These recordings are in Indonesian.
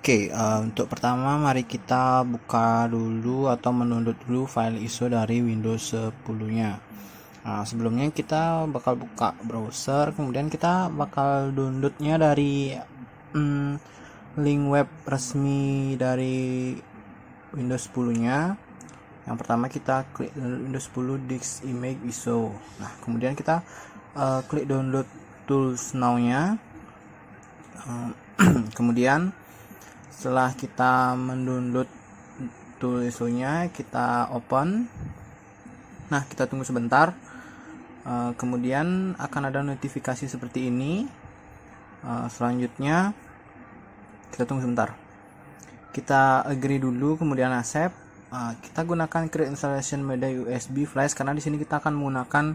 Oke, untuk pertama mari kita buka dulu atau mendownload dulu file ISO dari Windows 10-nya. Nah, sebelumnya kita bakal buka browser, kemudian kita bakal downloadnya dari link web resmi dari Windows 10-nya. Yang pertama kita klik Windows 10 disk image ISO. Nah, kemudian kita klik download tools now-nya. Kemudian setelah kita mendownload tool ISO-nya, kita open. Nah, kita tunggu sebentar. Kemudian akan ada notifikasi seperti ini. Selanjutnya kita tunggu sebentar. Kita agree dulu, kemudian accept. Kita gunakan create installation media USB flash karena di sini kita akan menggunakan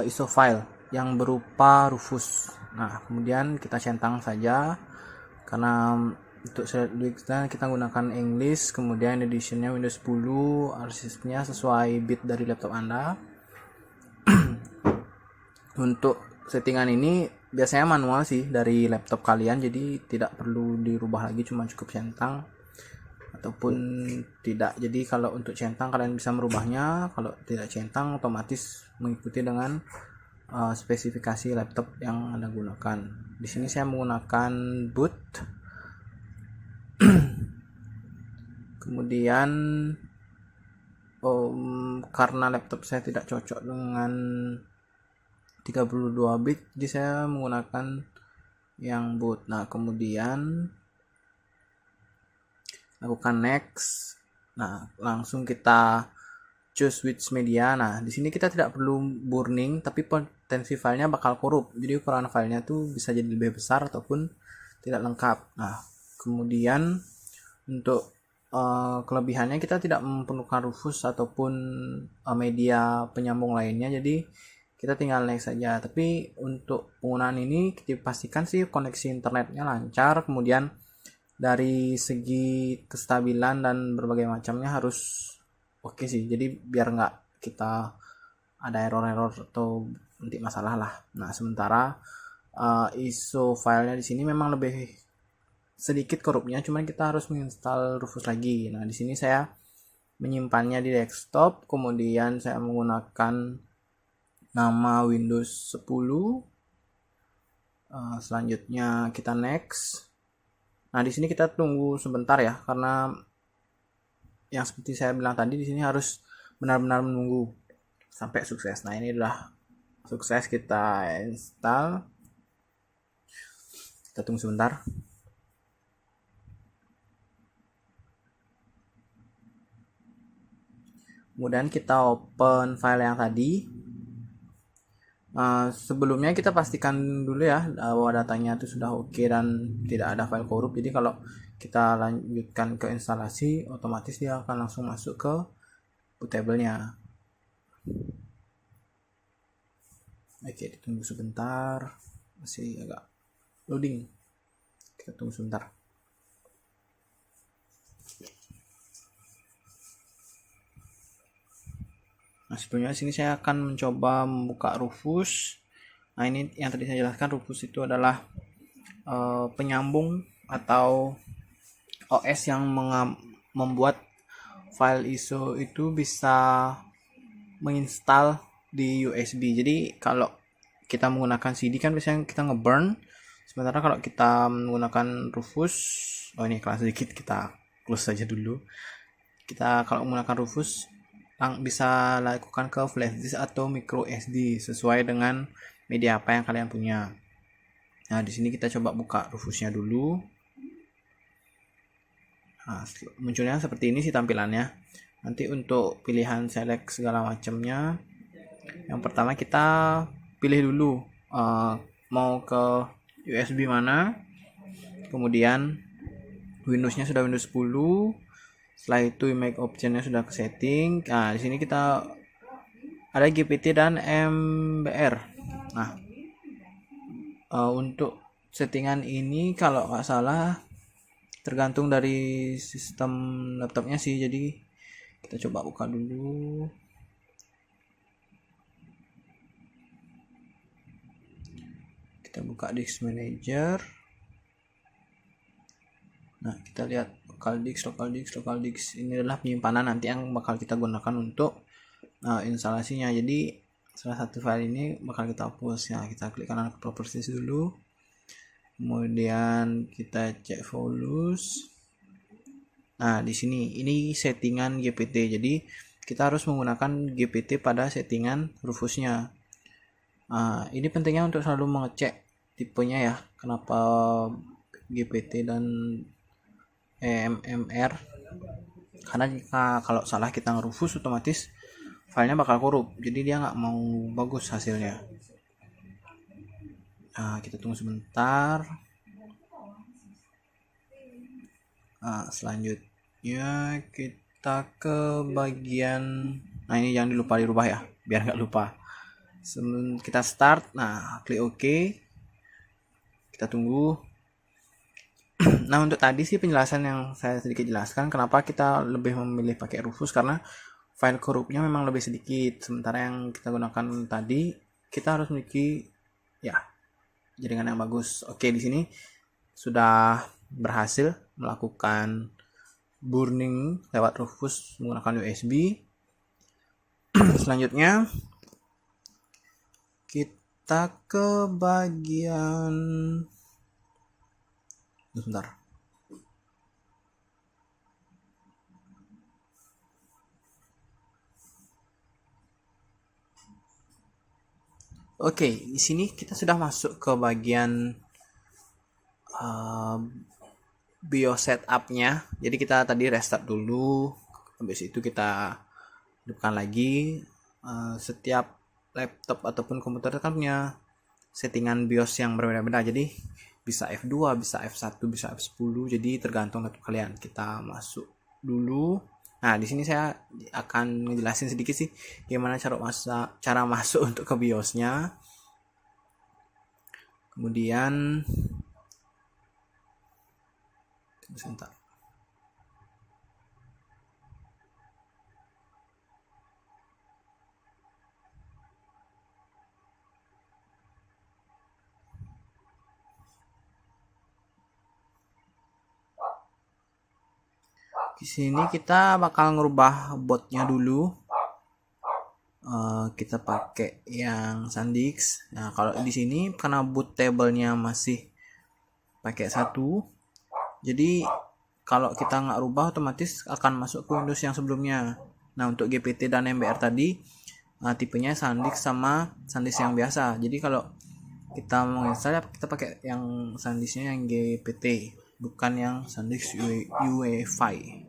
ISO file yang berupa Rufus. Nah, kemudian kita centang saja karena untuk selectnya kita gunakan English, kemudian editionnya Windows 10, arsipnya sesuai bit dari laptop Anda. Untuk settingan ini biasanya manual sih dari laptop kalian, jadi tidak perlu dirubah lagi, cuma cukup centang ataupun tidak. Jadi kalau untuk centang kalian bisa merubahnya, kalau tidak centang otomatis mengikuti dengan spesifikasi laptop yang Anda gunakan. Di sini saya menggunakan boot. Kemudian karena laptop saya tidak cocok dengan 32 bit, jadi saya menggunakan yang boot. Nah, kemudian lakukan next. Nah, langsung kita choose which media. Nah, di sini kita tidak perlu burning, tapi potensi filenya bakal korup. Jadi ukuran filenya tuh bisa jadi lebih besar ataupun tidak lengkap. Nah, kemudian untuk kelebihannya kita tidak memerlukan Rufus ataupun media penyambung lainnya, jadi kita tinggal next saja. Tapi untuk penggunaan ini kita pastikan sih koneksi internetnya lancar, kemudian dari segi kestabilan dan berbagai macamnya harus oke sih, jadi biar nggak kita ada error-error atau nanti masalah lah. Nah, sementara ISO filenya di sini memang lebih sedikit korupnya, cuman kita harus menginstal Rufus lagi. Nah, di sini saya menyimpannya di desktop, kemudian saya menggunakan nama Windows 10. Selanjutnya kita next. Nah, di sini kita tunggu sebentar ya, karena yang seperti saya bilang tadi, di sini harus benar-benar menunggu sampai sukses. Nah, ini udah sukses, kita install. Kita tunggu sebentar. Kemudian kita open file yang tadi. Sebelumnya kita pastikan dulu ya bahwa datanya itu sudah oke dan tidak ada file korup. Jadi kalau kita lanjutkan ke instalasi, otomatis dia akan langsung masuk ke bootable-nya. Oke, ditunggu sebentar, masih agak loading. Kita tunggu sebentar. Nah, sebelumnya sini saya akan mencoba membuka Rufus. Nah, ini yang tadi saya jelaskan, Rufus itu adalah penyambung atau OS yang membuat file ISO itu bisa menginstal di USB. Jadi kalau kita menggunakan CD kan biasanya kita ngeburn, sementara kalau kita menggunakan Rufus, ini kelas sedikit, kita close saja dulu. Kita kalau menggunakan Rufus bisa lakukan ke flash disk atau micro SD sesuai dengan media apa yang kalian punya. Nah, di sini kita coba buka Rufusnya dulu. Nah, munculnya seperti ini sih tampilannya. Nanti untuk pilihan select segala macamnya, yang pertama kita pilih dulu mau ke USB mana. Kemudian Windowsnya sudah Windows 10. Setelah itu image optionnya sudah ke setting. Nah, di sini kita ada GPT dan MBR. Nah, untuk settingan ini kalau nggak salah tergantung dari sistem laptopnya sih. Jadi kita coba buka dulu. Kita buka disk manager. Nah, kita lihat local disk. Ini adalah penyimpanan nanti yang bakal kita gunakan untuk instalasinya. Jadi salah satu file ini bakal kita hapus ya. Kita klik kanan ke properties dulu. Kemudian kita cek volumes. Nah, di sini ini settingan GPT. Jadi kita harus menggunakan GPT pada settingan Rufusnya. Ini pentingnya untuk selalu mengecek tipenya ya. Kenapa GPT dan MMR? Karena jika kalau salah kita ngerufus otomatis filenya bakal korup. Jadi dia nggak mau bagus hasilnya. Nah, kita tunggu sebentar. Selanjutnya kita ke bagian, nah ini jangan lupa dirubah ya biar nggak lupa. Sebelum kita start, nah klik OK, kita tunggu. Nah, untuk tadi sih penjelasan yang saya sedikit jelaskan kenapa kita lebih memilih pakai Rufus, karena file korupnya memang lebih sedikit, sementara yang kita gunakan tadi kita harus memiliki ya jaringan yang bagus. Oke, di sini sudah berhasil melakukan burning lewat Rufus menggunakan USB. Selanjutnya kita ke bagian sebentar. Oke, di sini kita sudah masuk ke bagian BIOS setup-nya. Jadi kita tadi restart dulu, habis itu kita hidupkan lagi. Setiap laptop ataupun komputer kan punya settingan BIOS yang berbeda-beda. Jadi bisa F2, bisa F1, bisa F10. Jadi tergantung laptop kalian. Kita masuk dulu. Nah, di sini saya akan ngejelasin sedikit sih gimana cara masuk untuk ke BIOS-nya. Kemudian sebentar. Di sini kita bakal ngerubah botnya dulu. Kita pakai yang SanDisk. Nah, kalau di sini karena boot table-nya masih pakai 1, jadi kalau kita nggak rubah otomatis akan masuk ke Windows yang sebelumnya. Nah, untuk GPT dan MBR tadi tipenya SanDisk sama SanDisk yang biasa. Jadi kalau kita mau install kita pakai yang SanDisknya yang GPT, bukan yang SanDisk UEFI.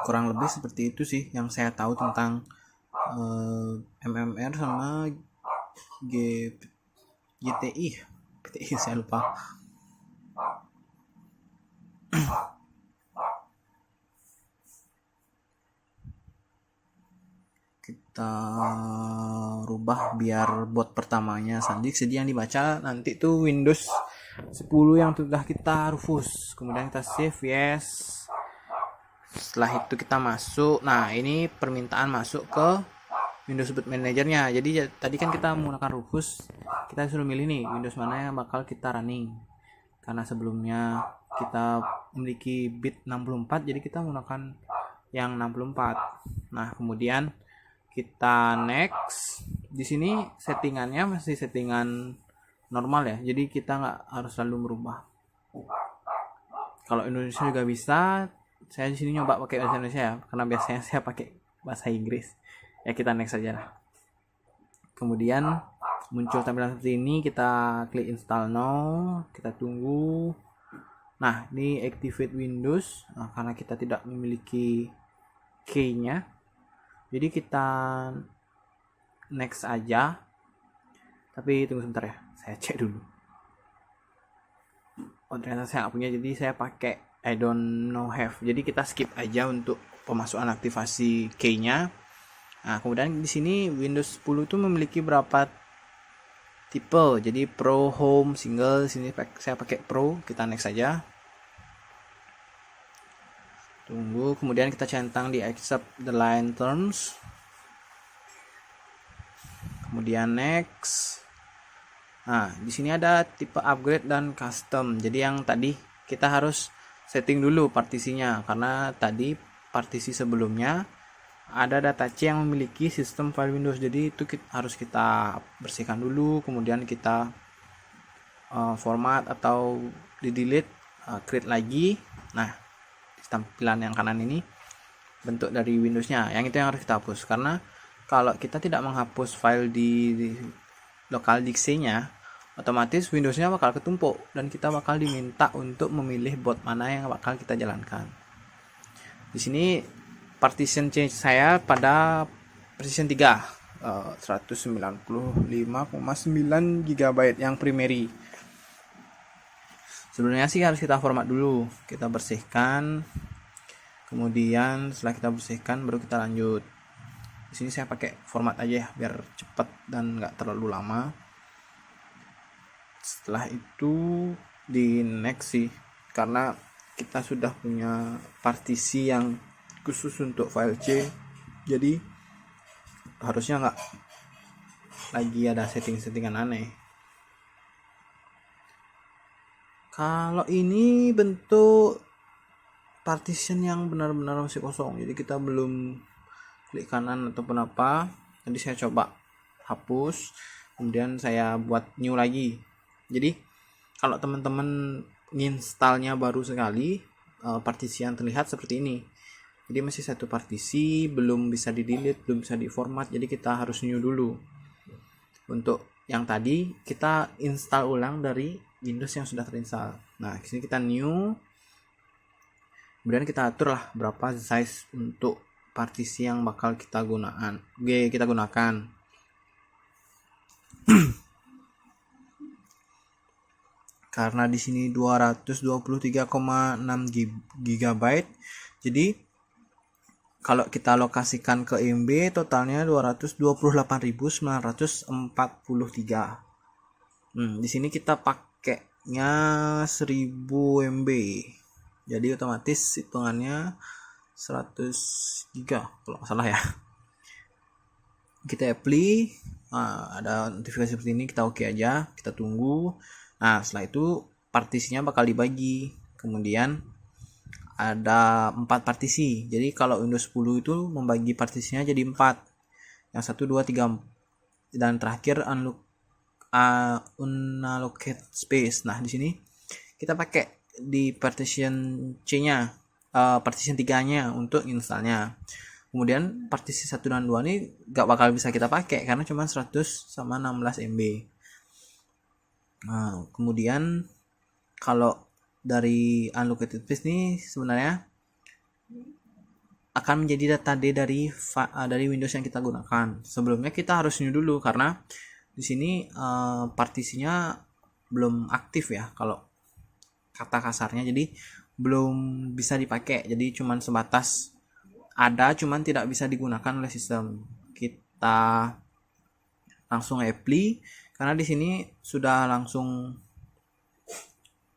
Kurang lebih seperti itu sih yang saya tahu tentang MMR sama GTI saya lupa. Kita rubah biar bot pertamanya SanDisk, jadi yang dibaca nanti tuh Windows 10 yang sudah kita Rufus. Kemudian kita save, yes. Setelah itu kita masuk. Nah, ini permintaan masuk ke Windows Boot Manager-nya. Jadi tadi kan kita menggunakan Rufus, kita suruh milih nih Windows mana yang bakal kita running. Karena sebelumnya kita memiliki bit 64, jadi kita menggunakan yang 64. Nah, kemudian kita next. Di sini settingannya masih settingan normal ya, jadi kita nggak harus selalu merubah. Kalau Indonesia juga bisa. Saya di sini nyoba pakai bahasa Indonesia ya, karena biasanya saya pakai bahasa Inggris. Ya, kita next saja lah. Kemudian muncul tampilan seperti ini, kita klik install now, kita tunggu. Nah, ini activate Windows. Nah, karena kita tidak memiliki key-nya, jadi kita next aja. Tapi tunggu sebentar ya, saya cek dulu. Oh, ternyata saya nggak punya, jadi saya pakai I don't know have. Jadi kita skip aja untuk pemasukan aktivasi key-nya. Nah, kemudian di sini Windows 10 itu memiliki berapa tipe. Jadi Pro, Home, Single. Di sini saya pakai Pro. Kita next saja. Tunggu, kemudian kita centang di accept the line terms. Kemudian next. Nah, di sini ada tipe upgrade dan custom. Jadi yang tadi kita harus setting dulu partisinya, karena tadi partisi sebelumnya ada data C yang memiliki sistem file Windows. Jadi itu harus kita bersihkan dulu, kemudian kita format atau di delete, create lagi. Nah, di tampilan yang kanan ini bentuk dari Windowsnya, yang itu yang harus kita hapus, karena kalau kita tidak menghapus file di local disk-nya, otomatis Windowsnya bakal ketumpuk dan kita bakal diminta untuk memilih boot mana yang bakal kita jalankan. Di sini partition change saya pada partition 3, 195,9 GB yang primary. Sebenarnya sih harus kita format dulu, kita bersihkan, kemudian setelah kita bersihkan baru kita lanjut. Di sini saya pakai format aja ya, biar cepat dan nggak terlalu lama. Setelah itu di next sih, karena kita sudah punya partisi yang khusus untuk file C, jadi harusnya nggak lagi ada setting-settingan aneh. Kalau ini bentuk partition yang benar-benar masih kosong, jadi kita belum klik kanan ataupun apa. Nanti saya coba hapus, kemudian saya buat new lagi. Jadi kalau teman-teman installnya baru sekali, partisi yang terlihat seperti ini. Jadi masih satu partisi, belum bisa di delete, belum bisa di format, jadi kita harus new dulu. Untuk yang tadi kita install ulang dari Windows yang sudah terinstall. Nah, di sini kita new, kemudian kita atur lah berapa size untuk partisi yang bakal kita gunakan. Karena di sini 223,6 GB. Jadi kalau kita lokasikan ke MB totalnya 228.943. Di sini kita pakainya 1000 MB. Jadi otomatis hitungannya 100 GB kalau nggak salah ya. Kita apply, ada notifikasi seperti ini, kita oke aja, kita tunggu. Nah, setelah itu partisinya bakal dibagi. Kemudian ada 4 partisi. Jadi kalau Windows 10 itu membagi partisinya jadi 4. Yang 1, 2, 3 dan terakhir unallocate space. Nah, di sini kita pakai di partition C-nya, partition 3-nya untuk installnya. Kemudian partisi 1 dan 2 ini gak bakal bisa kita pakai karena cuma 100 sama 16 MB. Nah, kemudian kalau dari unallocated space ini sebenarnya akan menjadi data D dari Windows yang kita gunakan. Sebelumnya kita harus new dulu karena di sini partisinya belum aktif ya, kalau kata kasarnya, jadi belum bisa dipakai, jadi cuman sebatas ada, cuman tidak bisa digunakan oleh sistem. Kita langsung apply karena di sini sudah langsung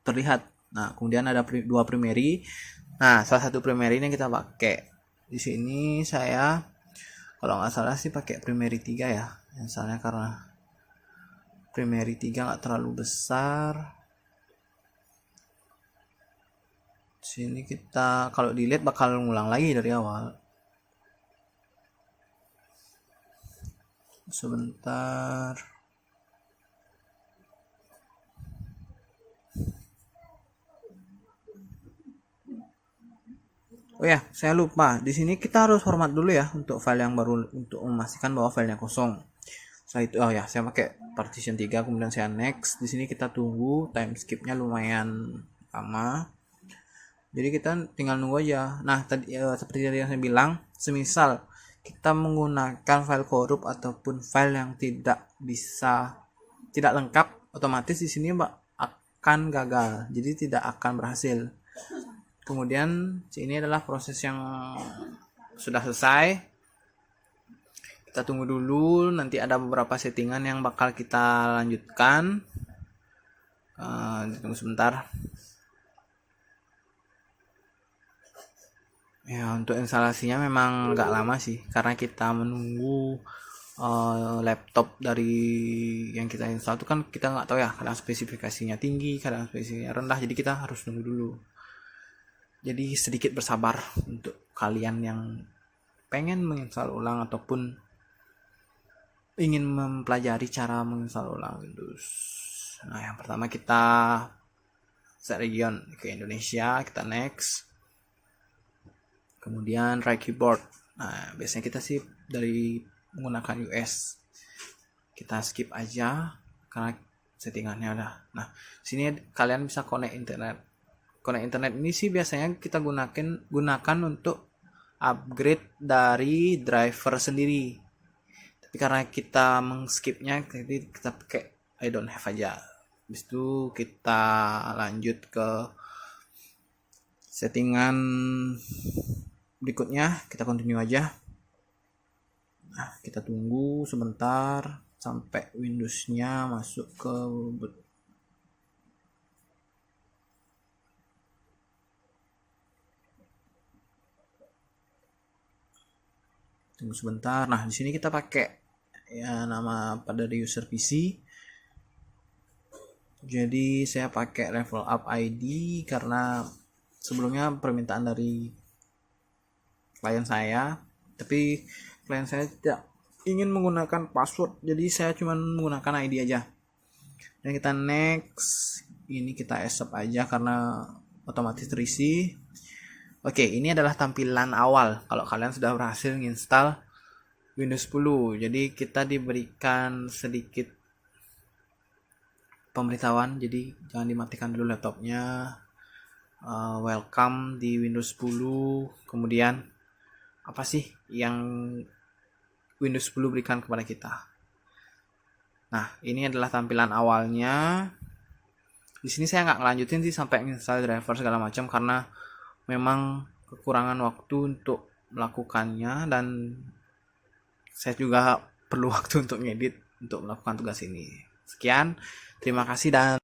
terlihat. Nah, kemudian ada 2 primary. Nah, salah satu primary ini kita pakai. Di sini saya kalau nggak salah sih pakai primary 3 ya. Misalnya karena primary 3 nggak terlalu besar. Sini kita kalau dilihat bakal ngulang lagi dari awal. Sebentar. Oh ya, saya lupa. Di sini kita harus format dulu ya untuk file yang baru untuk memastikan bahwa filenya kosong. Setelah itu, saya pakai partition 3, kemudian saya next. Di sini kita tunggu, time skipnya lumayan lama. Jadi kita tinggal nunggu aja. Nah, tadi seperti yang saya bilang, semisal kita menggunakan file korup ataupun file yang tidak lengkap, otomatis di sini akan gagal. Jadi tidak akan berhasil. Kemudian ini adalah proses yang sudah selesai. Kita tunggu dulu, nanti ada beberapa settingan yang bakal kita lanjutkan. Tunggu sebentar. Ya, untuk instalasinya memang nggak lama sih, karena kita menunggu laptop dari yang kita install itu kan kita nggak tahu ya, kadang spesifikasinya tinggi, kadang spesifikasinya rendah, jadi kita harus nunggu dulu. Jadi sedikit bersabar untuk kalian yang pengen menginstal ulang ataupun ingin mempelajari cara menginstal ulang Windows. Nah, yang pertama kita set region ke Indonesia, kita next. Kemudian right keyboard. Nah, biasanya kita sih dari menggunakan US. Kita skip aja karena settingannya udah. Nah, sini kalian bisa connect internet. Connect internet ini sih biasanya kita gunakan untuk upgrade dari driver sendiri. Tapi karena kita mengskipnya, jadi kita pakai I don't have aja. Habis itu kita lanjut ke settingan berikutnya, kita continue aja. Nah, kita tunggu sebentar sampai Windows-nya masuk ke tunggu sebentar. Nah, di sini kita pakai ya nama pada user PC. Jadi saya pakai level up ID karena sebelumnya permintaan dari klien saya, tapi klien saya tidak ingin menggunakan password, jadi saya cuma menggunakan ID aja. Dan kita next, ini kita accept aja karena otomatis terisi. Oke, ini adalah tampilan awal kalau kalian sudah berhasil menginstal Windows 10. Jadi kita diberikan sedikit pemberitahuan, jadi jangan dimatikan dulu laptopnya. Welcome di Windows 10. Kemudian apa sih yang Windows 10 berikan kepada kita? Nah, ini adalah tampilan awalnya. Di sini saya nggak ngelanjutin sih sampai install driver segala macam karena memang kekurangan waktu untuk melakukannya dan saya juga perlu waktu untuk ngedit untuk melakukan tugas ini. Sekian, terima kasih dan